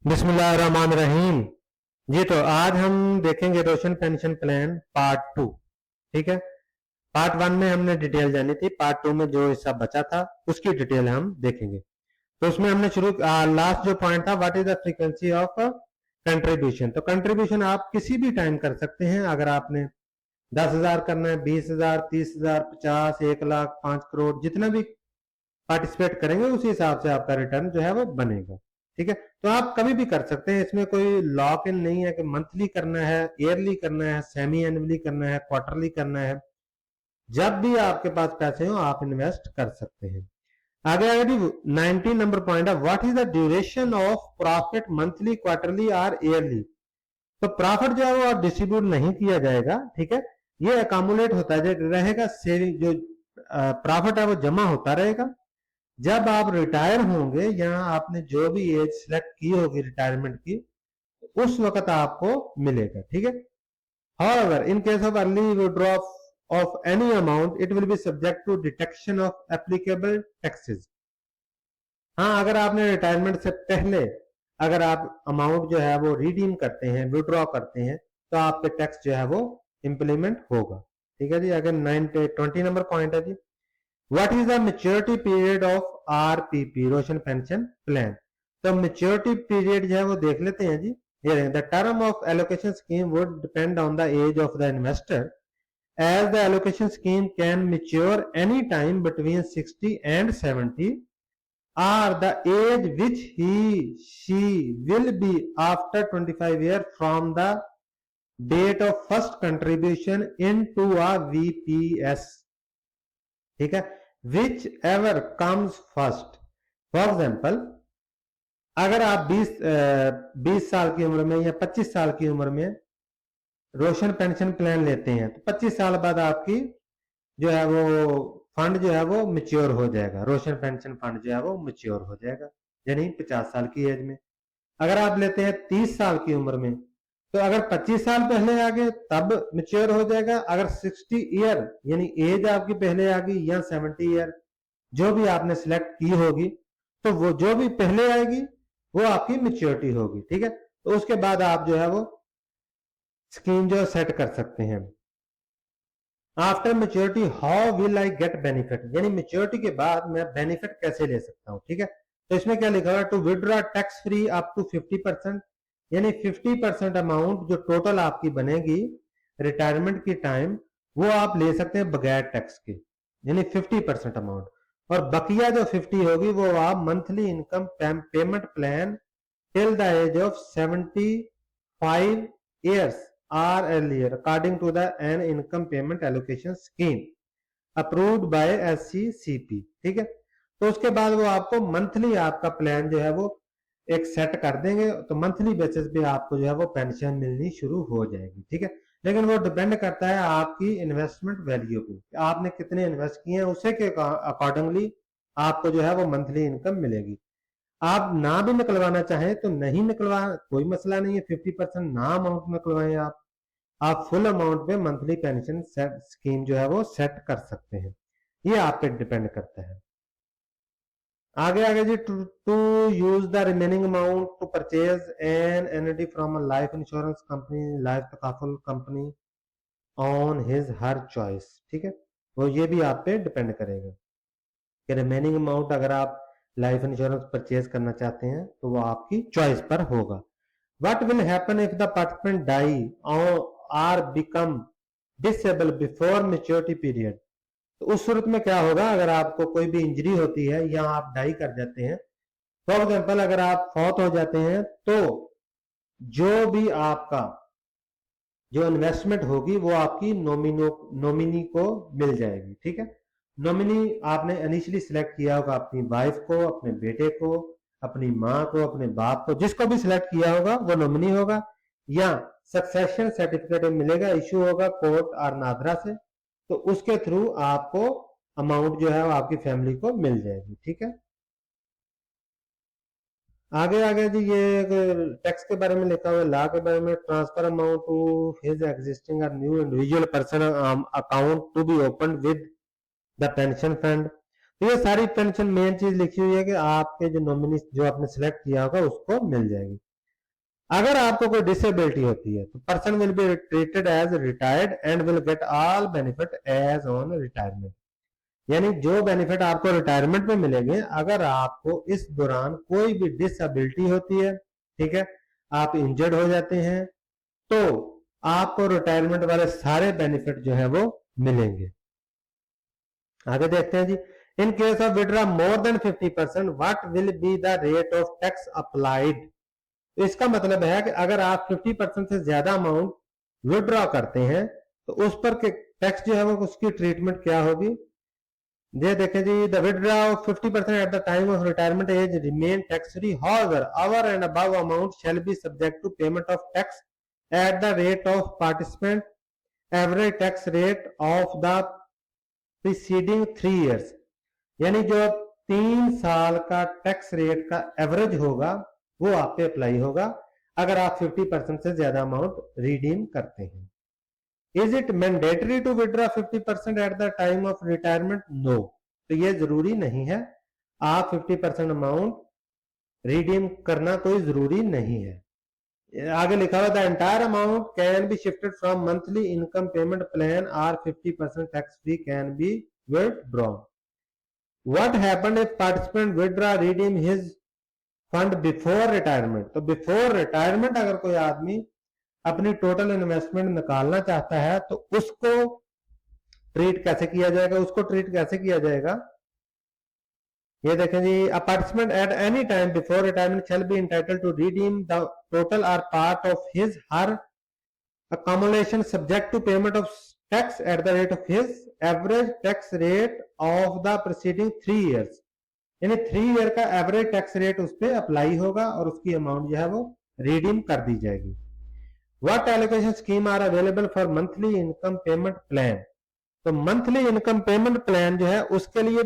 बिस्मिल्लाहिर्रहमानिर्रहीम। जी तो आज हम देखेंगे रोशन पेंशन प्लान पार्ट 2। ठीक है, पार्ट 1 में हमने डिटेल जानी थी, पार्ट 2 में जो हिस्सा बचा था उसकी डिटेल हम देखेंगे। तो उसमें हमने शुरू लास्ट जो पॉइंट था, what is the frequency of contribution. तो कंट्रीब्यूशन आप किसी भी टाइम कर सकते हैं। अगर आपने 10,000 करना है, 20,000, 30,000, 50, 1 लाख, 5 करोड़, जितना भी पार्टिसिपेट करेंगे उसी हिसाब से आपका रिटर्न जो है वो बनेगा। ठीक है, तो आप कभी भी कर सकते हैं, इसमें कोई लॉक इन नहीं है कि मंथली करना है, ईयरली करना है, सेमी एनुअली करना है, क्वार्टरली करना है। जब भी आपके पास पैसे हो आप इन्वेस्ट कर सकते हैं। आगे आगे भी 19 नंबर पॉइंट है, what is the duration of profit monthly, quarterly और ईयरली। तो प्रॉफिट जो है वो डिस्ट्रीब्यूट नहीं किया जाएगा। ठीक है, ये अकामुलेट होता है रहेगा, सेविंग जो प्रॉफिट है वो जमा होता रहेगा। जब आप रिटायर होंगे या आपने जो भी एज सिलेक्ट की होगी रिटायरमेंट की, उस वक्त आपको मिलेगा। ठीक है, however in case of early withdrawal of any amount it will be subject to deduction of applicable taxes। हाँ, अगर आपने रिटायरमेंट से पहले अगर आप अमाउंट जो है वो रिडीम करते हैं, विड्रॉ करते हैं, तो आपके टैक्स जो है वो इंप्लीमेंट होगा। ठीक है जी, अगर 20 नंबर पॉइंट है जी, what is the maturity period of RPP, Roshan pension plan. तो मेच्योरिटी पीरियड जो है वो देख लेते हैं जी। ये the term of allocation scheme would depend on the age of the investor, as the allocation scheme can mature any time between 60 and 70, or the age which she will be after 25 years from the date of first contribution into a VPS। ठीक है, which ever comes first. For example, अगर आप 20 साल की उम्र में या 25 साल की उम्र में रोशन पेंशन प्लान लेते हैं, तो 25 साल बाद आपकी जो है वो फंड जो है वो मैच्योर हो जाएगा, रोशन पेंशन फंड जो है वो मैच्योर हो जाएगा, यानी 50 साल की एज में। अगर आप लेते हैं 30 साल की उम्र में, तो अगर 25 साल पहले आ गए तब मैच्योर हो जाएगा। अगर 60 ईयर यानी एज आपकी पहले आ गई, या 70 ईयर, जो भी आपने सिलेक्ट की होगी, तो वो जो भी पहले आएगी वो आपकी मैच्योरिटी होगी। ठीक है, तो उसके बाद आप जो है वो स्कीम जो सेट कर सकते हैं। After maturity how will I get benefit, यानी मेच्योरिटी के बाद मैं बेनिफिट कैसे ले सकता हूं। ठीक है, तो इसमें क्या लिखा हुआ है, to withdraw tax free up to 50%, यानी 50% अमाउंट जो टोटल आपकी बनेगी रिटायरमेंट की टाइम, वो आप ले सकते हैं बगैर टैक्स के, यानी 50% अमाउंट। और बकिया जो 50 होगी वो आप monthly income payment plan till the age of 75 years or earlier according to the an income payment allocation scheme approved by SCCP। ठीक है, तो उसके बाद वो आपको मंथली आपका प्लान जो है वो एक सेट कर देंगे, तो मंथली बेसिस पे आपको जो है वो पेंशन मिलनी शुरू हो जाएगी। ठीक है, लेकिन वो डिपेंड करता है आपकी इन्वेस्टमेंट वैल्यू पे, आपने कितने इन्वेस्ट किए हैं, उसे के अकॉर्डिंगली आपको जो है वो मंथली इनकम मिलेगी। आप ना भी निकलवाना चाहें तो नहीं निकलवा, कोई मसला नहीं है, 50% ना अमाउंट निकलवाएं आप फुल अमाउंट पे मंथली पेंशन स्कीम जो है वो सेट कर सकते हैं। ये आप पे डिपेंड करता है। आगे आगे जी, to use the remaining amount to purchase an annuity from a life insurance company, life तकाफुल company on his her choice. ठीक है, वो ये भी आप पे डिपेंड करेगा कि रिमेनिंग अमाउंट अगर आप लाइफ इंश्योरेंस परचेज करना चाहते हैं तो वो आपकी चॉइस पर होगा। What will happen if the participant die or become disabled before maturity period। तो उस सूरत में क्या होगा, अगर आपको कोई भी इंजरी होती है या आप डाई कर जाते हैं, फॉर एग्जाम्पल अगर आप फौत हो जाते हैं, तो जो भी आपका जो इन्वेस्टमेंट होगी वो आपकी नॉमिनी को मिल जाएगी। ठीक है, नॉमिनी आपने इनिशियली सिलेक्ट किया होगा अपनी वाइफ को, अपने बेटे को, अपनी माँ को, अपने बाप को, जिसको भी सिलेक्ट किया होगा वो नॉमिनी होगा, या सक्सेशन सर्टिफिकेट मिलेगा, इशू होगा कोर्ट और नादरा से, तो उसके थ्रू आपको अमाउंट जो है वो आपकी फैमिली को मिल जाएगी। ठीक है, आगे आगे जी ये टैक्स के बारे में लिखा हुआ है, लॉ के बारे में, transfer amount to his existing or new individual person account to be open with the pension fund. तो ये सारी पेंशन मेन चीज लिखी हुई है कि आपके जो नॉमिनी जो आपने सिलेक्ट किया होगा उसको मिल जाएगी। अगर आपको कोई डिसेबिलिटी होती है तो person will be treated as retired and will get all benefit as on retirement. यानी जो बेनिफिट आपको रिटायरमेंट में मिलेंगे, अगर आपको इस दौरान कोई भी डिसेबिलिटी होती है, ठीक है, आप इंजर्ड हो जाते हैं, तो आपको रिटायरमेंट वाले सारे बेनिफिट जो है वो मिलेंगे। आगे देखते हैं जी, in case of withdraw more than 50%, what will be the rate of tax applied. तो इसका मतलब है कि अगर आप 50% से ज्यादा अमाउंट विड्रॉ करते हैं तो उस पर टैक्स जो है वो उसकी ट्रीटमेंट क्या होगी। ये देखें जी, the withdraw of 50% at the time of retirement age remain tax free, however over and above amount shall be subject to payment of tax at the rate of participant average tax rate of the preceding 3 years. यानी जो 3 साल का tax rate का average होगा वो आप पे apply होगा अगर आप 50% से ज्यादा अमाउंट रिडीम करते हैं। Is it mandatory to withdraw 50% at the time of retirement? No, तो ये जरूरी नहीं है, आप 50% अमाउंट रिडीम करना कोई जरूरी नहीं है। आगे लिखा हुआ the entire amount can be shifted from monthly income payment plan और 50% tax free can be withdrawn. What happened if participant withdraw redeem his fund before retirement? तो बिफोर रिटायरमेंट अगर कोई आदमी अपनी टोटल इन्वेस्टमेंट निकालना चाहता है तो उसको ट्रीट कैसे किया जाएगा, उसको ट्रीट कैसे किया जाएगा, ये देखें जी, a participant at any time before retirement shall be entitled to redeem the total or part of his her accumulation subject to payment of tax at the rate of his average tax rate of the preceding 3 years। यानी 3 year का average tax rate उस पर apply होगा और उसकी amount जो है वो रिडीम कर दी जाएगी। What allocation scheme are available for monthly income payment plan? तो मंथली इनकम पेमेंट प्लान जो है उसके लिए